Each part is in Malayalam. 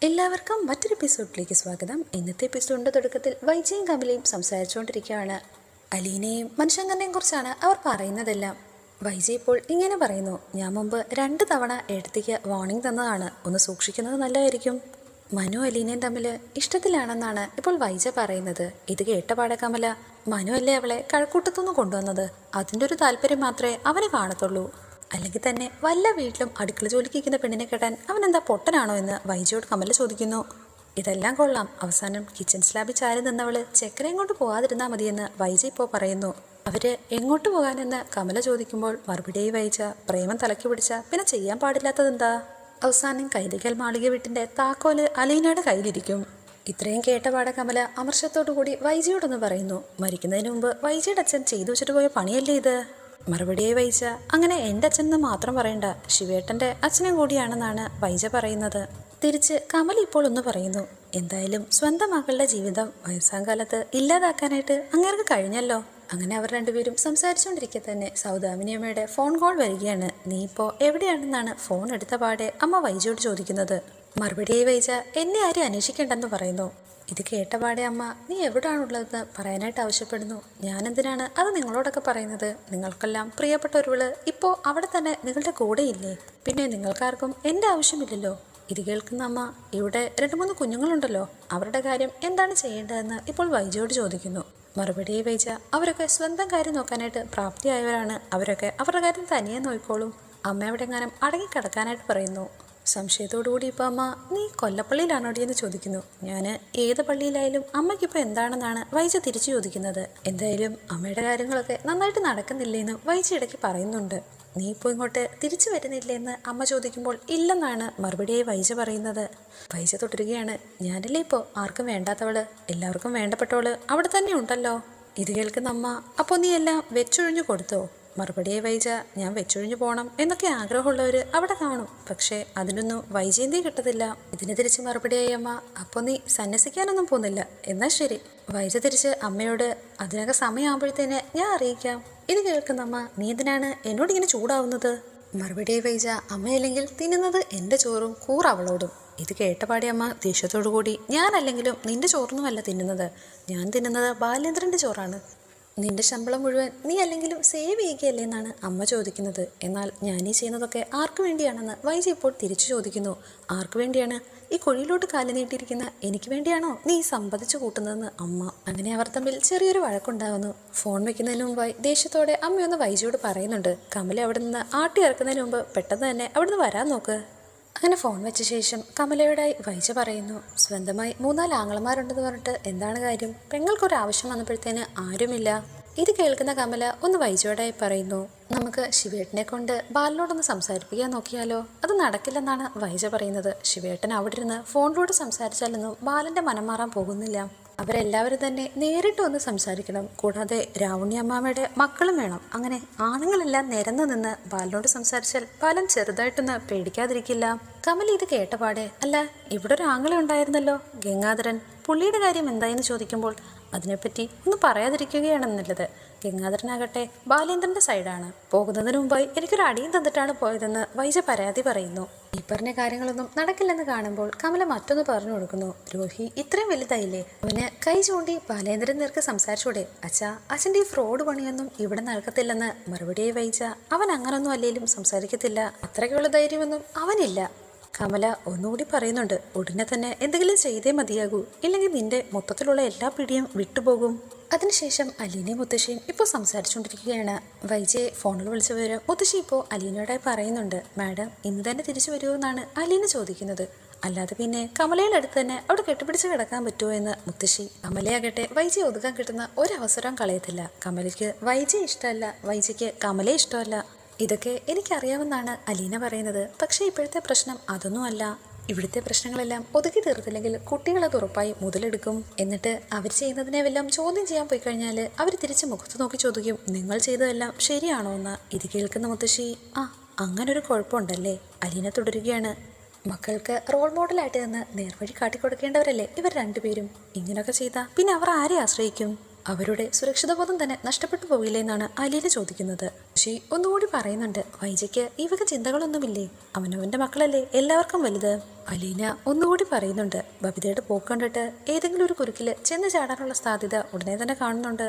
എല്ലാവർക്കും മറ്റൊരു എപ്പിസോഡിലേക്ക് സ്വാഗതം. ഇന്നത്തെ എപ്പിസോഡിൻ്റെ തുടക്കത്തിൽ വൈജയും കമലയും സംസാരിച്ചുകൊണ്ടിരിക്കുകയാണ്. അലീനയും മനുഷ്യങ്കറിനെയും കുറിച്ചാണ് അവർ പറയുന്നതെല്ലാം. വൈജയ് ഇപ്പോൾ ഇങ്ങനെ പറയുന്നു, ഞാൻ മുമ്പ് 2 തവണ എടുത്തേക്ക് വാർണിംഗ് തന്നതാണ്, ഒന്ന് സൂക്ഷിക്കുന്നത് നല്ലതായിരിക്കും. മനു അലീനയും തമ്മിൽ ഇഷ്ടത്തിലാണെന്നാണ് ഇപ്പോൾ വൈജ പറയുന്നത്. ഇത് കേട്ട പാടെ കമല, മനു അല്ലേ അവളെ കഴക്കൂട്ടത്തുനിന്ന് കൊണ്ടുവന്നത്, അതിൻ്റെ ഒരു താല്പര്യം മാത്രമേ അവന് കാണത്തുള്ളൂ. അല്ലെങ്കിൽ തന്നെ വല്ല വീട്ടിലും അടുക്കള ജോലിക്ക് ഇരിക്കുന്ന പെണ്ണിനെ കെട്ടാൻ അവനെന്താ പൊട്ടനാണോ എന്ന് വൈജയോട് കമല ചോദിക്കുന്നു. ഇതെല്ലാം കൊള്ളാം, അവസാനം കിച്ചൺ സ്ലാബിൽ ചാരി നിന്നവള് ചെക്കനെ കൊണ്ട് പോകാതിരുന്നാൽ മതിയെന്ന് വൈജ ഇപ്പോൾ പറയുന്നു. അവര് എങ്ങോട്ട് പോകാനെന്ന് കമല ചോദിക്കുമ്പോൾ മറുപടിയായി വൈജ, പ്രേമം തലക്കി പിടിച്ച പിന്നെ ചെയ്യാൻ പാടില്ലാത്തതെന്താ? അവസാനം കൈലിക്കൽ മാളിക വീട്ടിന്റെ താക്കോല് അലീനയുടെ കയ്യിലിരിക്കും. ഇത്രയും കേട്ടപാടെ കമല അമർഷത്തോടു കൂടി വൈജയോടൊന്ന് പറയുന്നു, മരിക്കുന്നതിന് മുമ്പ് വൈജയുടെ അച്ഛൻ ചെയ്തു വെച്ചിട്ട് പോയ പണിയല്ലേ ഇത്? മറുപടിയായി വൈജ, അങ്ങനെ എൻ്റെ അച്ഛനെന്ന് മാത്രം പറയണ്ട, ശിവേട്ടൻ്റെ അച്ഛനും കൂടിയാണെന്നാണ് വൈജ പറയുന്നത്. തിരിച്ച് കമൽ ഇപ്പോൾ ഒന്ന് പറയുന്നു, എന്തായാലും സ്വന്തം മകളുടെ ജീവിതം വയസ്സാം കാലത്ത് ഇല്ലാതാക്കാനായിട്ട് അങ്ങേർക്ക് കഴിഞ്ഞല്ലോ. അങ്ങനെ അവർ രണ്ടുപേരും സംസാരിച്ചുകൊണ്ടിരിക്കെ തന്നെ സൗദാമിനിയമ്മയുടെ ഫോൺ കോൾ വരികയാണ്. നീ ഇപ്പോൾ എവിടെയാണെന്നാണ് ഫോൺ എടുത്ത പാടെ അമ്മ വൈജയോട് ചോദിക്കുന്നത്. മറുപടിയായി വൈജ, എന്നെ ആരും അന്വേഷിക്കേണ്ടെന്ന് പറയുന്നു. ഇത് കേട്ടപാടെ അമ്മ, നീ എവിടെയാണുള്ളതെന്ന് പറയാനായിട്ട് ആവശ്യപ്പെടുന്നു. ഞാനെന്തിനാണ് അത് നിങ്ങളോടൊക്കെ പറയുന്നത്? നിങ്ങൾക്കെല്ലാം പ്രിയപ്പെട്ട ഒരുവള് ഇപ്പോൾ അവിടെ തന്നെ നിങ്ങളുടെ കൂടെയില്ലേ? പിന്നെ നിങ്ങൾക്കാർക്കും എൻ്റെ ആവശ്യമില്ലല്ലോ. ഇത് കേൾക്കുന്ന അമ്മ, ഇവിടെ 2-3 കുഞ്ഞുങ്ങളുണ്ടല്ലോ, അവരുടെ കാര്യം എന്താണ് ചെയ്യേണ്ടതെന്ന് ഇപ്പോൾ വൈജയോട് ചോദിക്കുന്നു. മറുപടിയെ വൈജ, അവരൊക്കെ സ്വന്തം കാര്യം നോക്കാനായിട്ട് പ്രാപ്തിയായവരാണ്, അവരൊക്കെ അവരുടെ കാര്യം തനിയെ നോക്കിക്കോളും. അമ്മ എവിടെങ്ങാനും അടങ്ങിക്കിടക്കാനായിട്ട് പറയുന്നു. സംശയത്തോടുകൂടി ഇപ്പം അമ്മ, നീ കൊല്ലപ്പള്ളിയിലാണോടി എന്ന് ചോദിക്കുന്നു. ഞാൻ ഏത് പള്ളിയിലായാലും അമ്മയ്ക്കിപ്പോൾ എന്താണെന്നാണ് വൈജ തിരിച്ചു ചോദിക്കുന്നത്. എന്തായാലും അമ്മയുടെ കാര്യങ്ങളൊക്കെ നന്നായിട്ട് നടക്കുന്നില്ലേന്ന് വൈജ ഇടയ്ക്ക് പറയുന്നുണ്ട്. നീ ഇപ്പോൾ ഇങ്ങോട്ട് തിരിച്ചു വരുന്നില്ലേന്ന് അമ്മ ചോദിക്കുമ്പോൾ ഇല്ലെന്നാണ് മറുപടിയായി വൈജ പറയുന്നത്. വൈജ തുടരുകയാണ്, ഞാനല്ലേ ഇപ്പോൾ ആർക്കും വേണ്ടാത്തവള്, എല്ലാവർക്കും വേണ്ടപ്പെട്ടവള് അവിടെ തന്നെ ഉണ്ടല്ലോ. ഇത് കേൾക്കുന്ന അമ്മ, അപ്പോൾ നീ എല്ലാം വെച്ചൊഴിഞ്ഞു കൊടുത്തോ? മറുപടിയെ വൈജ, ഞാൻ വെച്ചൊഴിഞ്ഞു പോകണം എന്നൊക്കെ ആഗ്രഹമുള്ളവർ അവിടെ കാണും, പക്ഷേ അതിനൊന്നും വൈജയന്തി കിട്ടത്തില്ല. ഇതിന് തിരിച്ച് മറുപടിയായി അമ്മ, അപ്പോൾ നീ സന്യസിക്കാനൊന്നും പോകുന്നില്ല, എന്നാൽ ശരി. വൈജ തിരിച്ച് അമ്മയോട്, അതിനൊക്കെ സമയമാകുമ്പോഴത്തേന് ഞാൻ അറിയിക്കാം. ഇത് കേൾക്കുന്ന അമ്മ, നീ എന്തിനാണ് എന്നോട് ഇങ്ങനെ ചൂടാവുന്നത്? മറുപടിയായി വൈജ, അമ്മയല്ലെങ്കിൽ തിന്നുന്നത് എൻ്റെ ചോറും കൂറവളോടും. ഇത് കേട്ടപാടി അമ്മ ദേഷ്യത്തോടു കൂടി, ഞാനല്ലെങ്കിലും നിന്റെ ചോറൊന്നുമല്ല തിന്നുന്നത്, ഞാൻ തിന്നുന്നത് ബാലേന്ദ്രൻ്റെ ചോറാണ്. നിന്റെ ശമ്പളം മുഴുവൻ നീ അല്ലെങ്കിലും സേവ് ചെയ്യുകയല്ലേ എന്നാണ് അമ്മ ചോദിക്കുന്നത്. എന്നാൽ ഞാനീ ചെയ്യുന്നതൊക്കെ ആർക്കു വേണ്ടിയാണെന്ന് വൈജ ഇപ്പോൾ തിരിച്ചു ചോദിക്കുന്നു. ആർക്കു വേണ്ടിയാണ്? ഈ കുഴിയിലോട്ട് കാല് നീട്ടിയിരിക്കുന്ന എനിക്ക് വേണ്ടിയാണോ നീ സമ്മതിച്ചു കൂട്ടുന്നതെന്ന് അമ്മ. അങ്ങനെ അവർ തമ്മിൽ ചെറിയൊരു വഴക്കുണ്ടാകുന്നു. ഫോൺ വെക്കുന്നതിന് മുമ്പായി ദേഷ്യത്തോടെ അമ്മയൊന്ന് വൈജയോട് പറയുന്നുണ്ട്, കമല അവിടെ നിന്ന് ആട്ടി ഇറക്കുന്നതിന് മുമ്പ് പെട്ടെന്ന് തന്നെ അവിടുന്ന് വരാൻ നോക്ക്. അങ്ങനെ ഫോൺ വെച്ച ശേഷം കമലയോടായി വൈജ പറയുന്നു, സ്വന്തമായി 3-4 ആങ്ങളമാരുണ്ടെന്ന് പറഞ്ഞിട്ട് എന്താണ് കാര്യം? പെങ്ങൾക്കൊരാവശ്യം വന്നപ്പോഴത്തേന് ആരുമില്ല. ഇത് കേൾക്കുന്ന കമല ഒന്ന് വൈജയോടായി പറയുന്നു, നമുക്ക് ശിവേട്ടനെ കൊണ്ട് ബാലനോടൊന്ന് സംസാരിപ്പിക്കാൻ നോക്കിയാലോ? അത് നടക്കില്ലെന്നാണ് വൈജ പറയുന്നത്. ശിവേട്ടൻ അവിടെ ഇരുന്ന് ഫോണിലൂടെ സംസാരിച്ചാലൊന്നും ബാലന്റെ മനം മാറാൻ പോകുന്നില്ല. അവരെല്ലാവരും തന്നെ നേരിട്ട് വന്ന് സംസാരിക്കണം. കൂടാതെ രാവണിയമ്മാമ്മയുടെ മക്കളും വേണം. അങ്ങനെ ആണുങ്ങളെല്ലാം നിരന്നു നിന്ന് ബാലനോട് സംസാരിച്ചാൽ ബാലൻ ചെറുതായിട്ടൊന്ന് പേടിക്കാതിരിക്കില്ല. കമൽ ഇത് കേട്ടപാടെ, അല്ല ഇവിടെ ഒരു ആങ്ങളെ ഉണ്ടായിരുന്നല്ലോ, ഗംഗാധരൻ, പുള്ളിയുടെ കാര്യം എന്തായെന്ന് ചോദിക്കുമ്പോൾ അതിനെപ്പറ്റി ഒന്ന് പറയാതിരിക്കുകയാണ് നല്ലത്. ഗംഗാധരനാകട്ടെ ബാലേന്ദ്രന്റെ സൈഡാണ്. പോകുന്നതിന് മുമ്പായി എനിക്കൊരു അടിയും തന്നിട്ടാണ് പോയതെന്ന് വൈജ പരാതി പറയുന്നു. ഈ പറഞ്ഞ കാര്യങ്ങളൊന്നും നടക്കില്ലെന്ന് കാണുമ്പോൾ കമല മറ്റൊന്ന് പറഞ്ഞു കൊടുക്കുന്നു, രോഹി ഇത്രയും വലുതായില്ലേ, അവന് കൈ ചൂണ്ടി ബാലേന്ദ്രൻ നേർക്ക് സംസാരിച്ചൂടെ? അച്ഛാ, അച്ഛൻ്റെ ഈ ഫ്രോഡ് പണിയൊന്നും ഇവിടെ നടക്കത്തില്ലെന്ന് മറുപടിയായി വൈജ, അവൻ അങ്ങനൊന്നും അല്ലേലും സംസാരിക്കത്തില്ല, അത്രയ്ക്കുള്ള ധൈര്യമൊന്നും അവനില്ല. കമല ഒന്നുകൂടി പറയുന്നുണ്ട്, ഉടനെ തന്നെ എന്തെങ്കിലും ചെയ്തേ മതിയാകൂ, ഇല്ലെങ്കിൽ നിന്റെ മൊത്തത്തിലുള്ള എല്ലാ പിടിയും വിട്ടുപോകും. അതിനുശേഷം അലീനയും മുത്തശ്ശിയും ഇപ്പോൾ സംസാരിച്ചുകൊണ്ടിരിക്കുകയാണ്. വൈജയെ ഫോണിൽ വിളിച്ച വിവരം മുത്തശ്ശി ഇപ്പോൾ അലീനയോടായി പറയുന്നുണ്ട്. മാഡം ഇന്ന് തന്നെ തിരിച്ചു വരുമോ എന്നാണ് അലീന ചോദിക്കുന്നത്. അല്ലാതെ പിന്നെ കമലയുടെ അടുത്ത് തന്നെ അവിടെ കെട്ടിപ്പിടിച്ച് കിടക്കാൻ പറ്റുമോ എന്ന് മുത്തശ്ശി. കമലയാകട്ടെ വൈജയെ ഒതുക്കാൻ കിട്ടുന്ന ഒരവസരം കളയത്തില്ല. കമലയ്ക്ക് വൈജയെ ഇഷ്ടമല്ല, വൈജയ്ക്ക് കമലയെ ഇഷ്ടമല്ല. ഇതൊക്കെ എനിക്കറിയാമെന്നാണ് അലീന പറയുന്നത്. പക്ഷേ ഇപ്പോഴത്തെ പ്രശ്നം അതൊന്നുമല്ല. ഇവിടുത്തെ പ്രശ്നങ്ങളെല്ലാം ഒതുക്കി തീർത്തില്ലെങ്കിൽ കുട്ടികളത് ഉറപ്പായി മുതലെടുക്കും. എന്നിട്ട് അവർ ചെയ്യുന്നതിനെ വല്ലതും ചോദ്യം ചെയ്യാൻ പോയി കഴിഞ്ഞാൽ അവർ തിരിച്ച് മുഖത്ത് നോക്കി ചോദിക്കും, നിങ്ങൾ ചെയ്തതെല്ലാം ശരിയാണോ എന്ന്. ഇത് കേൾക്കുന്ന മുത്തശ്ശി, ആ അങ്ങനൊരു കുഴപ്പമുണ്ടല്ലേ. അലീന തുടരുകയാണ്, മക്കൾക്ക് റോൾ മോഡലായിട്ട് നിന്ന് നേർവഴി കാട്ടിക്കൊടുക്കേണ്ടവരല്ലേ ഇവർ രണ്ടുപേരും. ഇങ്ങനെയൊക്കെ ചെയ്താൽ പിന്നെ അവർ ആരെ ആശ്രയിക്കും? അവരുടെ സുരക്ഷിതബോധം തന്നെ നഷ്ടപ്പെട്ടു പോകില്ലേ എന്നാണ് അലീന ചോദിക്കുന്നത്. പക്ഷേ ഒന്നുകൂടി പറയുന്നുണ്ട്, വൈജയ്ക്ക് ഈ വക ചിന്തകളൊന്നുമില്ലേ? അവനവന്റെ മക്കളല്ലേ എല്ലാവർക്കും വലുത്. അലീന ഒന്നുകൂടി പറയുന്നുണ്ട്. ബബിതയുടെ പോക്ക് കണ്ടിട്ട് ഏതെങ്കിലും ഒരു കുരുക്കിൽ ചെന്ന് ചാടാനുള്ള സാധ്യത ഉടനെ തന്നെ കാണുന്നുണ്ട്.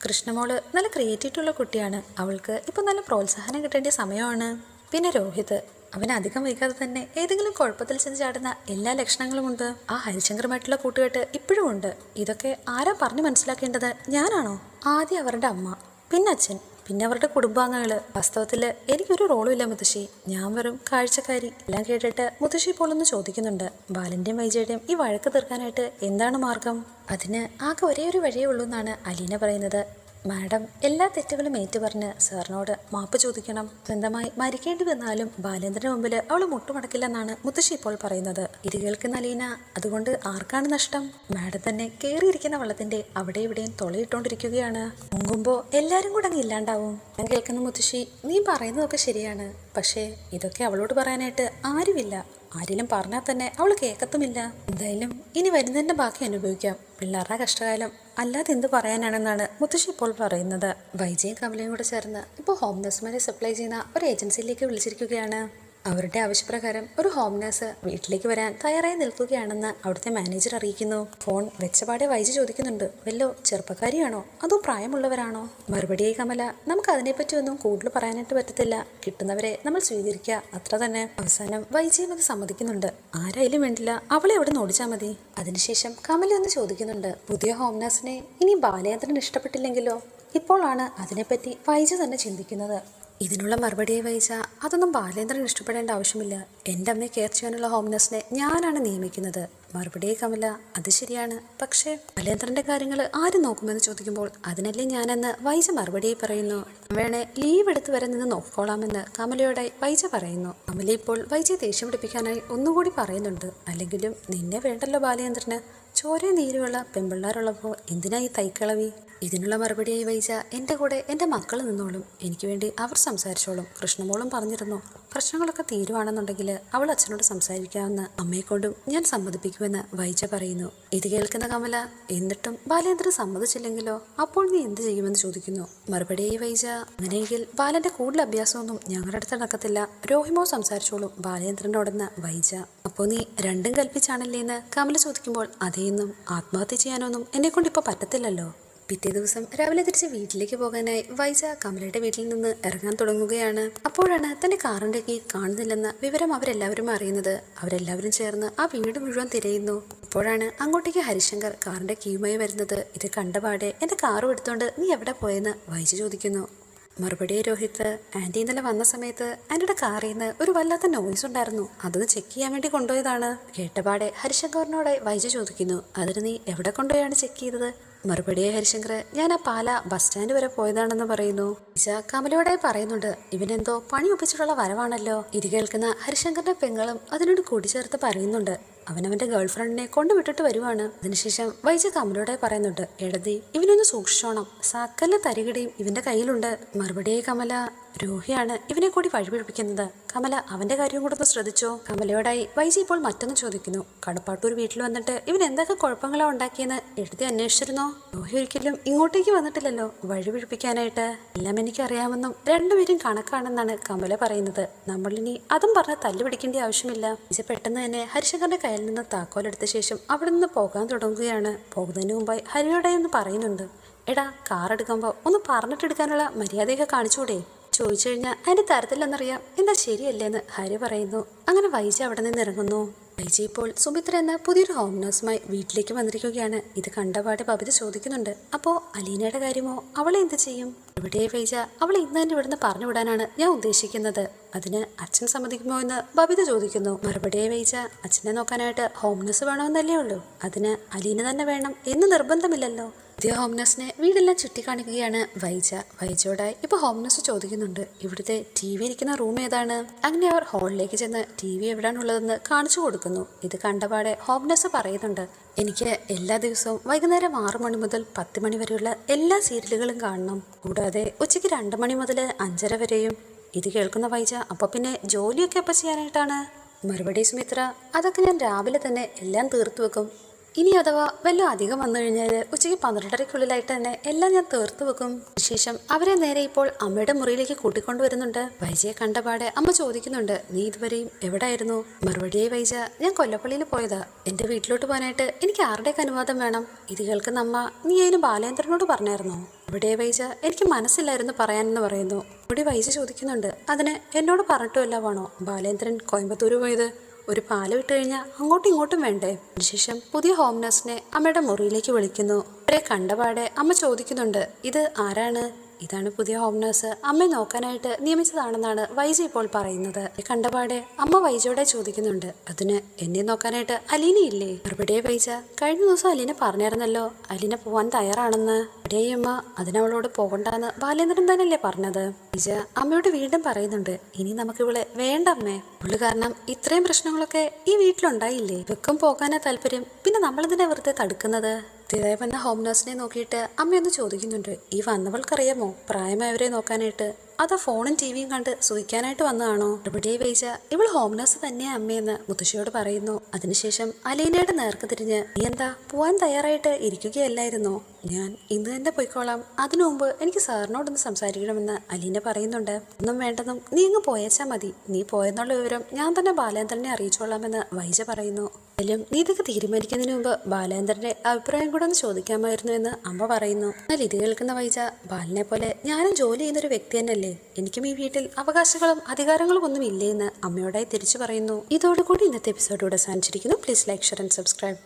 കൃഷ്ണമോള് നല്ല ക്രിയേറ്റീവുള്ള കുട്ടിയാണ്. അവൾക്ക് ഇപ്പം നല്ല പ്രോത്സാഹനം കിട്ടേണ്ട സമയമാണ്. പിന്നെ രോഹിത്, അവൻ അധികം വൈകാതെ തന്നെ ഏതെങ്കിലും കുഴപ്പത്തിൽ ചെന്ന് ചാടുന്ന എല്ലാ ലക്ഷണങ്ങളും ഉണ്ട്. ആ ഹരിശങ്കറുമായിട്ടുള്ള കൂട്ടുകെട്ട് ഇപ്പോഴും ഉണ്ട്. ഇതൊക്കെ ആരാ പറഞ്ഞു മനസ്സിലാക്കേണ്ടത്? ഞാനാണോ? ആദ്യം അവരുടെ അമ്മ, പിന്നെ അച്ഛൻ, പിന്നെ അവരുടെ കുടുംബാംഗങ്ങള്. വാസ്തവത്തിൽ എനിക്കൊരു റോളും ഇല്ല മുത്തശ്ശി. ഞാൻ വെറും കാഴ്ചക്കാരി. എല്ലാം കേട്ടിട്ട് മുത്തശ്ശി ഇപ്പോൾ ഒന്ന് ചോദിക്കുന്നുണ്ട്, ബാലന്റെയും വൈജയുടെയും ഈ വഴക്ക് തീർക്കാനായിട്ട് എന്താണ് മാർഗം? അതിന് ആകെ ഒരേ ഒരു വഴിയേ ഉള്ളൂ എന്നാണ് അലീന പറയുന്നത്. മാഡം എല്ലാ തെറ്റുകളും ഏറ്റുപറഞ്ഞ് സാറിനോട് മാപ്പ് ചോദിക്കണം. സ്വന്തമായി മരിക്കേണ്ടി വന്നാലും ബാലേന്ദ്രന് മുമ്പിൽ അവൾ മുട്ടുമടക്കില്ലെന്നാണ് മുത്തശ്ശി ഇപ്പോൾ പറയുന്നത്. ഇത് കേൾക്കുന്ന അലീന, അതുകൊണ്ട് ആർക്കാണ് നഷ്ടം? മാഡം തന്നെ കയറിയിരിക്കുന്ന വള്ളത്തിന്റെ അവിടെ ഇവിടെയും തുളയിട്ടോണ്ടിരിക്കുകയാണ്. മുങ്ങുമ്പോ എല്ലാരും കൂടെ അങ്ങ് ഇല്ലാണ്ടാവും. ഞാൻ കേൾക്കുന്ന മുത്തശ്ശി, നീ പറയുന്നതൊക്കെ ശരിയാണ്. പക്ഷേ ഇതൊക്കെ അവളോട് പറയാനായിട്ട് ആരുമില്ല. ആരെങ്കിലും പറഞ്ഞാൽ തന്നെ അവൾ കേൾക്കത്തുമില്ല. എന്തായാലും ഇനി വരുന്നതിന്റെ ബാക്കി അനുഭവിക്കാം. പിള്ളേരുടെ കഷ്ടകാലം അല്ലാതെ എന്ത് പറയാനാണെന്നാണ് മുത്തശ്ശി ഇപ്പോൾ പറയുന്നത്. വൈജയും കമലയും കൂടെ ചേർന്ന് ഇപ്പോൾ ഹോം നഴ്സുമാരെ സപ്ലൈ ചെയ്യുന്ന ഒരു ഏജൻസിയിലേക്ക് വിളിച്ചിരിക്കുകയാണ്. അവരുടെ ആവശ്യപ്രകാരം ഒരു ഹോം നഴ്സ് വീട്ടിലേക്ക് വരാൻ തയ്യാറായി നിൽക്കുകയാണെന്ന് അവിടുത്തെ മാനേജർ അറിയിക്കുന്നു. ഫോൺ വെച്ചപാടെ വൈജി ചോദിക്കുന്നുണ്ട്, വല്ലോ ചെറുപ്പക്കാരിയാണോ അതോ പ്രായമുള്ളവരാണോ? മറുപടിയായി കമല, നമുക്ക് അതിനെപ്പറ്റി ഒന്നും കൂടുതൽ പറയാനായിട്ട് പറ്റത്തില്ല. കിട്ടുന്നവരെ നമ്മൾ സ്വീകരിക്കുക, അത്ര തന്നെ. അവസാനം വൈജിയും അത് സമ്മതിക്കുന്നുണ്ട്. ആരായാലും വേണ്ടില്ല, അവളെ അവിടെ നിന്ന് ഓടിച്ചാൽ മതി. അതിനുശേഷം കമല ഒന്ന് ചോദിക്കുന്നുണ്ട്, പുതിയ ഹോം നഴ്സിനെ ഇനി ബാലയാന്ത്രൻ ഇഷ്ടപ്പെട്ടില്ലെങ്കിലോ? ഇപ്പോഴാണ് അതിനെപ്പറ്റി വൈജ തന്നെ ചിന്തിക്കുന്നത്. ഇതിനുള്ള മറുപടിയെ വൈജ, അതൊന്നും ബാലേന്ദ്രൻ ഇഷ്ടപ്പെടേണ്ട ആവശ്യമില്ല. എൻ്റെ അമ്മയെ കെയർ ചെയ്യാനുള്ള ഹോം നഴ്സിനെ ഞാനാണ് നിയമിക്കുന്നത്. മറുപടിയെ കമല, അത് ശരിയാണ്. പക്ഷേ ബാലേന്ദ്രന്റെ കാര്യങ്ങൾ ആര് നോക്കുമെന്ന് ചോദിക്കുമ്പോൾ അതിനല്ലേ ഞാനെന്ന് വൈജ മറുപടിയെ പറയുന്നു. വേണേ ലീവ് എടുത്ത് വരെ നിന്ന് നോക്കിക്കോളാമെന്ന് കമലയോടെ വൈജ പറയുന്നു. കമല ഇപ്പോൾ വൈജയെ ദേഷ്യം പിടിപ്പിക്കാനായി ഒന്നുകൂടി പറയുന്നുണ്ട്, അല്ലെങ്കിലും നിന്നെ വേണ്ടല്ലോ ബാലേന്ദ്രന്. ചോര നീരുള്ള പെൺപിള്ളേരുള്ളപ്പോൾ എന്തിനാ ഈ തൈക്കളവി? ഇതിനുള്ള മറുപടിയായി വൈജ, എൻ്റെ കൂടെ എൻ്റെ മക്കൾ നിന്നോളും, എനിക്ക് വേണ്ടി അവർ സംസാരിച്ചോളും. കൃഷ്ണമോളും പറഞ്ഞിരുന്നു, പ്രശ്നങ്ങളൊക്കെ തീരുവാണെന്നുണ്ടെങ്കിൽ അവൾ അച്ഛനോട് സംസാരിക്കാമെന്ന്. അമ്മയെക്കൊണ്ടും ഞാൻ സമ്മതിപ്പിക്കുമെന്ന് വൈജ പറയുന്നു. ഇത് കേൾക്കുന്ന കമല, എന്നിട്ടും ബാലേന്ദ്രൻ സമ്മതിച്ചില്ലെങ്കിലോ? അപ്പോൾ നീ എന്ത് ചെയ്യുമെന്ന് ചോദിക്കുന്നു. മറുപടിയായി വൈജ, അങ്ങനെയെങ്കിൽ ബാലന്റെ കൂടുതൽ അഭ്യാസമൊന്നും ഞങ്ങളുടെ അടുത്ത് നടക്കത്തില്ല. രോഹിമോ സംസാരിച്ചോളും ബാലേന്ദ്രനോടെന്ന് വൈജ. അപ്പോൾ നീ രണ്ടും കൽപ്പിച്ചാണല്ലേ എന്ന് കമല ചോദിക്കുമ്പോൾ, അതേന്നും ആത്മഹത്യ ചെയ്യാനൊന്നും എന്നെ കൊണ്ട് ഇപ്പോൾ പറ്റത്തില്ലല്ലോ. പിറ്റേ ദിവസം രാവിലെ തിരിച്ച് വീട്ടിലേക്ക് പോകാനായി വൈജ കമലയുടെ വീട്ടിൽ നിന്ന് ഇറങ്ങാൻ തുടങ്ങുകയാണ്. അപ്പോഴാണ് തന്റെ കാറിന്റെ കീ കാണുന്നില്ലെന്ന വിവരം അവരെല്ലാവരും അറിയുന്നത്. അവരെല്ലാവരും ചേർന്ന് ആ വീട് മുഴുവൻ തിരയുന്നു. അപ്പോഴാണ് അങ്ങോട്ടേക്ക് ഹരിശങ്കർ കാറിന്റെ കീയുമായി വരുന്നത്. ഇത് കണ്ടപാടെ എന്റെ കാറും എടുത്തോണ്ട് നീ എവിടെ പോയെന്ന് വൈജ ചോദിക്കുന്നു. മറുപടിയെ രോഹിത്, ആന്റി ഇന്നലെ വന്ന സമയത്ത് ആന്റിയുടെ കാറിൽ നിന്ന് ഒരു വല്ലാത്ത നോയ്സ് ഉണ്ടായിരുന്നു. അതൊന്ന് ചെക്ക് ചെയ്യാൻ വേണ്ടി കൊണ്ടുപോയതാണ്. കേട്ടപാടെ ഹരിശങ്കറിനോട് വൈജ ചോദിക്കുന്നു, അതിന് നീ എവിടെ കൊണ്ടുപോയാണ് ചെക്ക് ചെയ്തത്? മറുപടിയെ ഹരിശങ്കർ, ഞാൻ ആ പാല ബസ് സ്റ്റാൻഡ് വരെ പോയതാണെന്ന് പറയുന്നു. കമലയോടെ പറയുന്നുണ്ട്, ഇവനെന്തോ പണി ഒപ്പിച്ചിട്ടുള്ള വരവാണല്ലോ. ഇത് കേൾക്കുന്ന ഹരിശങ്കറിന്റെ പെങ്ങളും അതിനോട് കൂടിച്ചേർത്ത് പറയുന്നുണ്ട്, അവനവന്റെ ഗേൾഫ്രണ്ടിനെ കൊണ്ടുവിട്ടിട്ട് വരുവാണ്. അതിനുശേഷം വൈജ കമലയോടെ പറയുന്നുണ്ട്, എടതി ഇവനൊന്ന് സൂക്ഷിച്ചോണം, സകല തരികിടയും ഇവന്റെ കയ്യിലുണ്ട്. മറുപടിയെ കമല, രോഹിയാണ് ഇവനെ കൂടി വഴിപിടിപ്പിക്കുന്നത്. കമല അവന്റെ കാര്യം കൂടെ ഒന്ന് ശ്രദ്ധിച്ചോ. കമലയോടായി വൈജി ഇപ്പോൾ മറ്റൊന്ന് ചോദിക്കുന്നു, കടപ്പാട്ടൂർ വീട്ടിൽ വന്നിട്ട് ഇവൻ എന്തൊക്കെ കുഴപ്പങ്ങളാ ഉണ്ടാക്കിയെന്ന് എഴുതി അന്വേഷിച്ചിരുന്നോ? രോഹി ഒരിക്കലും ഇങ്ങോട്ടേക്ക് വന്നിട്ടില്ലല്ലോ വഴിപിടിപ്പിക്കാനായിട്ട്. എല്ലാം എനിക്കറിയാമെന്നും രണ്ടുപേരും കണക്കാണെന്നാണ് കമല പറയുന്നത്. നമ്മളിനി അതും പറഞ്ഞ് തല്ലുപിടിക്കേണ്ട ആവശ്യമില്ല. വൈജ പെട്ടെന്ന് തന്നെ ഹരിശങ്കറിന്റെ കയ്യിൽ നിന്ന് താക്കോലെടുത്ത ശേഷം അവിടെ നിന്ന് പോകാൻ തുടങ്ങുകയാണ്. പോകുന്നതിന് മുമ്പായി ഹരിയോടായി ഒന്ന് പറയുന്നുണ്ട്, എടാ കാർ എടുക്കുമ്പോൾ ഒന്ന് പറഞ്ഞിട്ടെടുക്കാനുള്ള മര്യാദയൊക്കെ കാണിച്ചൂടെ? ചോദിച്ചു കഴിഞ്ഞാൽ അതിന്റെ തരത്തില്ലെന്നറിയാം, എന്താ ശരിയല്ലേന്ന് ഹരി പറയുന്നു. അങ്ങനെ വൈജ അവിടെ നിന്ന് ഇറങ്ങുന്നു. വൈജ ഇപ്പോൾ സുമിത്ര എന്ന പുതിയൊരു ഹോം നഴ്സുമായി വീട്ടിലേക്ക് വന്നിരിക്കുകയാണ്. ഇത് കണ്ടപാടെ ബബിത ചോദിക്കുന്നുണ്ട്, അപ്പോ അലീനയുടെ കാര്യമോ? അവളെ എന്ത് ചെയ്യും? ഇവിടെ വൈജ, അവളെ ഇന്ന് തന്നെ ഇവിടുന്ന് പറഞ്ഞു വിടാനാണ് ഞാൻ ഉദ്ദേശിക്കുന്നത്. അതിന് അച്ഛൻ സമ്മതിക്കുമോ എന്ന് ബബിത ചോദിക്കുന്നു. മറുപടിയെ വൈജ, അച്ഛനെ നോക്കാനായിട്ട് ഹോം നഴ്സ് വേണമെന്നല്ലേ ഉള്ളൂ, അതിന് അലീന തന്നെ വേണം എന്ന് നിർബന്ധമില്ലല്ലോ. പുതിയ ഹോം നഴ്സിനെ വീടെല്ലാം ചുറ്റിക്കാണിക്കുകയാണ് വൈജ. വൈജയോടായി ഇപ്പൊ ഹോം നഴ്സ് ചോദിക്കുന്നുണ്ട്, ഇവിടുത്തെ TV ഇരിക്കുന്ന റൂം ഏതാണ്? അങ്ങനെ അവർ ഹാളിലേക്ക് ചെന്ന് TV എവിടെയാണുള്ളതെന്ന് കാണിച്ചു കൊടുക്കുന്നു. ഇത് കണ്ടപാടെ ഹോം നഴ്സ് പറയുന്നുണ്ട്, എനിക്ക് എല്ലാ ദിവസവും വൈകുന്നേരം 6 മണി മുതൽ 10 മണി വരെയുള്ള എല്ലാ സീരിയലുകളും കാണണം, കൂടാതെ ഉച്ചയ്ക്ക് 2 മണി മുതൽ 5:30 വരെയും. ഇത് കേൾക്കുന്ന വൈജ, അപ്പൊ പിന്നെ ജോലിയൊക്കെ എപ്പോൾ ചെയ്യാനായിട്ടാണ്? മറുപടി സുമിത്ര, അതൊക്കെ ഞാൻ രാവിലെ തന്നെ എല്ലാം തീർത്തു വെക്കും. ഇനി അഥവാ വല്ല അധികം വന്നു കഴിഞ്ഞാൽ ഉച്ചയ്ക്ക് 12:30-ക്കുള്ളിലായിട്ട് തന്നെ എല്ലാം ഞാൻ തീർത്തു വെക്കും. ശേഷം അവരെ നേരെ ഇപ്പോൾ അമ്മയുടെ മുറിയിലേക്ക് കൂട്ടിക്കൊണ്ടുവരുന്നുണ്ട്. വൈജയെ കണ്ടപാടെ അമ്മ ചോദിക്കുന്നുണ്ട്, നീ ഇതുവരെയും എവിടായിരുന്നു? മറുപടിയായി വൈജ, ഞാൻ കൊല്ലപ്പള്ളിയിൽ പോയതാ. എന്റെ വീട്ടിലോട്ട് പോകാനായിട്ട് എനിക്ക് ആരുടെയൊക്കെ അനുവാദം വേണം? ഇത് കേൾക്കുന്ന അമ്മ, നീ അതിന് ബാലേന്ദ്രനോട് പറഞ്ഞായിരുന്നോ? ഇവിടെ വൈജ, എനിക്ക് മനസ്സിലായിരുന്നു പറയാനെന്ന് പറയുന്നു. ഇവിടെ വൈജ ചോദിക്കുന്നുണ്ട്, അതിന് എന്നോട് പറഞ്ഞിട്ടുമല്ല വേണോ ബാലേന്ദ്രൻ കോയമ്പത്തൂർ പോയത്? ഒരു പാല് വിട്ട് കഴിഞ്ഞാൽ അങ്ങോട്ടും ഇങ്ങോട്ടും വേണ്ടേ? അതിനുശേഷം പുതിയ ഹോം നഴ്സിനെ അമ്മയുടെ മുറിയിലേക്ക് വിളിക്കുന്നു. അവരെ കണ്ടപാടെ അമ്മ ചോദിക്കുന്നുണ്ട്, ഇത് ആരാണ്? ഇതാണ് പുതിയ ഹോം നഴ്സ്, അമ്മയെ നോക്കാനായിട്ട് നിയമിച്ചതാണെന്നാണ് വൈജ ഇപ്പോൾ പറയുന്നത്. കണ്ടപാടെ അമ്മ വൈജയോടെ ചോദിക്കുന്നുണ്ട്, അതിന് എന്നെ നോക്കാനായിട്ട് അലീനയില്ലേ? മറുപടിയെ വൈജ, കഴിഞ്ഞ ദിവസം അലീന പറഞ്ഞായിരുന്നല്ലോ അലീന പോവാൻ തയ്യാറാണെന്ന്. ഇവിടെ അമ്മ, അതിനവളോട് പോകണ്ടെന്ന് ബാലേന്ദ്രൻ തന്നെയല്ലേ പറഞ്ഞത്? വൈജ അമ്മയോട് വീണ്ടും പറയുന്നുണ്ട്, ഇനി നമുക്ക് ഇവളെ വേണ്ട അമ്മേ. ഉള്ളു കാരണം ഇത്രയും പ്രശ്നങ്ങളൊക്കെ ഈ വീട്ടിലുണ്ടായില്ലേ? ഇവക്കും പോകാനാ താല്പര്യം, പിന്നെ നമ്മളെന്തിനാ വെറുതെ തടുക്കുന്നത്? പുതിയതായി വന്ന ഹോം നഴ്സിനെ നോക്കിയിട്ട് അമ്മയൊന്ന് ചോദിക്കുന്നുണ്ട്, ഈ വന്നവൾക്കറിയാമോ പ്രായമായവരെ നോക്കാനായിട്ട്? അതാ ഫോണും ടിവിയും കണ്ട് സുഖിക്കാനായിട്ട് വന്നതാണോ? മറുപടിയെ വൈജ, ഇവൾ ഹോം നഴ്സ് തന്നെയാ അമ്മയെന്ന് മുത്തശ്ശിയോട് പറയുന്നു. അതിനുശേഷം അലീനയുടെ നേർക്ക് തിരിഞ്ഞ്, നീ എന്താ പോവാൻ തയ്യാറായിട്ട് ഇരിക്കുകയല്ലായിരുന്നോ? ഞാൻ ഇന്ന് തന്നെ പോയിക്കോളാം, അതിനു മുമ്പ് എനിക്ക് സാറിനോടൊന്ന് സംസാരിക്കണമെന്ന് അലീന പറയുന്നുണ്ട്. ഒന്നും വേണ്ടെന്നും നീ അങ്ങ് പോയേച്ചാ മതി, നീ പോയെന്നുള്ള വിവരം ഞാൻ തന്നെ ബാലേന്ദ്രനെ അറിയിച്ചോളാമെന്ന് വൈജ പറയുന്നു. എങ്കിലും നീ ഇതൊക്കെ തീരുമാനിക്കുന്നതിന് മുമ്പ് ബാലേന്ദ്രന്റെ അഭിപ്രായം കൂടെ ഒന്ന് ചോദിക്കാമായിരുന്നു എന്ന് അമ്മ പറയുന്നു. എന്നാൽ ഇത് കേൾക്കുന്ന വൈജ, ബാലനെ പോലെ ഞാനും ജോലി ചെയ്യുന്നൊരു വ്യക്തി തന്നെയല്ലേ, എനിക്കും ഈ വീട്ടിൽ അവകാശങ്ങളും അധികാരങ്ങളും ഒന്നും ഇല്ലേ എന്ന് അമ്മയോടായി തിരിച്ചു പറയുന്നു. ഇതോടുകൂടി ഇന്നത്തെ എപ്പിസോഡ് ഇവിടെ അവസാനിച്ചിരിക്കുന്നു. Please like, share and subscribe.